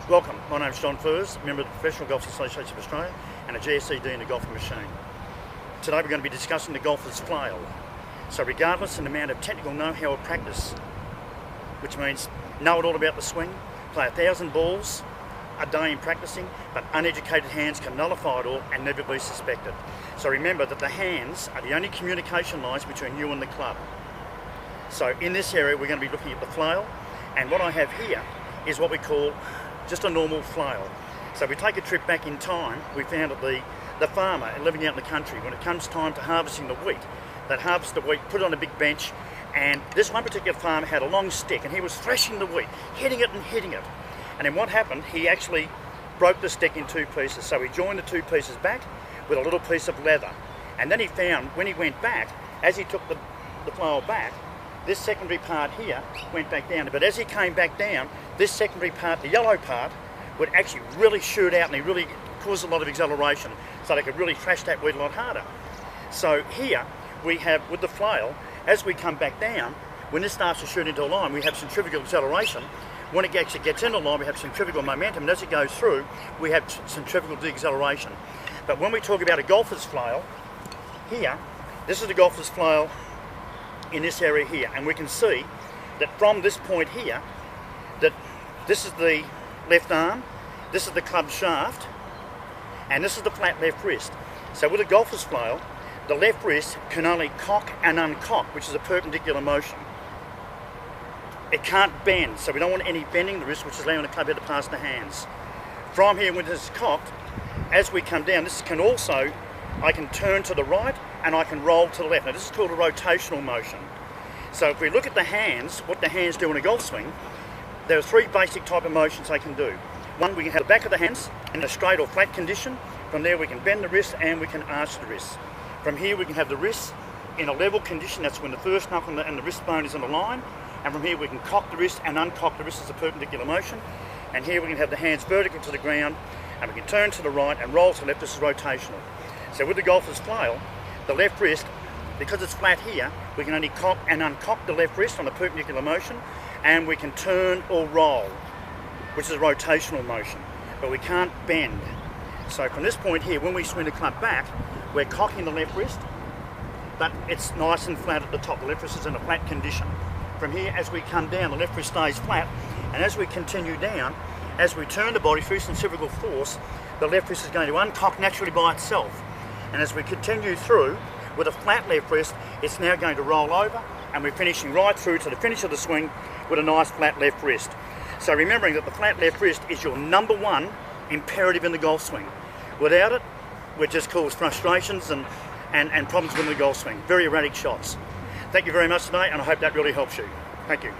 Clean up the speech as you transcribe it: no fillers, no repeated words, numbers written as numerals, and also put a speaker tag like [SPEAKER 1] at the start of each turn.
[SPEAKER 1] Welcome, my name's John Furs, member of the Professional Golfers Association of Australia and a GSED in the golfing machine. Today we're going to be discussing the Golfers Flail. So regardless of the amount of technical know-how or practice, which means know it all about the swing, play 1,000 balls a day in practicing, but uneducated hands can nullify it all and never be suspected. So remember that the hands are the only communication lines between you and the club. So in this area we're going to be looking at the flail, and what I have here is what we call just a normal flail. So if we take a trip back in time, we found that the farmer living out in the country, when it comes time to harvesting the wheat, they'd harvest the wheat, put it on a big bench, and this one particular farmer had a long stick and he was thrashing the wheat, hitting it and hitting it. And then what happened, he actually broke the stick in two pieces. So he joined the two pieces back with a little piece of leather. And then he found, when he went back, as he took the flail back, this secondary part here went back down. But as he came back down, this secondary part, the yellow part, would actually really shoot out and he really caused a lot of acceleration, so they could really thrash that wheat a lot harder. So here we have, with the flail, as we come back down, when this starts to shoot into a line, we have centrifugal acceleration. When it actually gets into the line, we have centrifugal momentum, and as it goes through, we have centrifugal deceleration. But when we talk about a golfer's flail, here, this is the golfer's flail in this area here, and we can see that from this point here, that this is the left arm, this is the club shaft, and this is the flat left wrist. So with a golfer's flail, the left wrist can only cock and uncock, which is a perpendicular motion. It can't bend, so we don't want any bending the wrist, which is allowing the club head to pass the hands. From here, when this is cocked, as we come down, this can also, I can turn to the right and I can roll to the left. Now this is called a rotational motion. So if we look at the hands, what the hands do in a golf swing, there are three basic type of motions they can do. One, we can have the back of the hands in a straight or flat condition. From there we can bend the wrist and we can arch the wrist. From here we can have the wrist in a level condition, that's when the first knuckle and the wrist bone is on the line. And from here we can cock the wrist and uncock the wrist as a perpendicular motion. And here we can have the hands vertical to the ground, and we can turn to the right and roll to the left. This is rotational. So with the golfer's flail, the left wrist, because it's flat here, we can only cock and uncock the left wrist on a perpendicular motion, and we can turn or roll, which is a rotational motion, but we can't bend. So from this point here, when we swing the club back, we're cocking the left wrist, but it's nice and flat at the top. The left wrist is in a flat condition. From here, as we come down, the left wrist stays flat, and as we continue down, as we turn the body through centrifugal force, the left wrist is going to uncock naturally by itself. And as we continue through, with a flat left wrist, it's now going to roll over, and we're finishing right through to the finish of the swing with a nice flat left wrist. So remembering that the flat left wrist is your number one imperative in the golf swing. Without it, we just cause frustrations and problems with the golf swing. Very erratic shots. Thank you very much today, and I hope that really helps you. Thank you.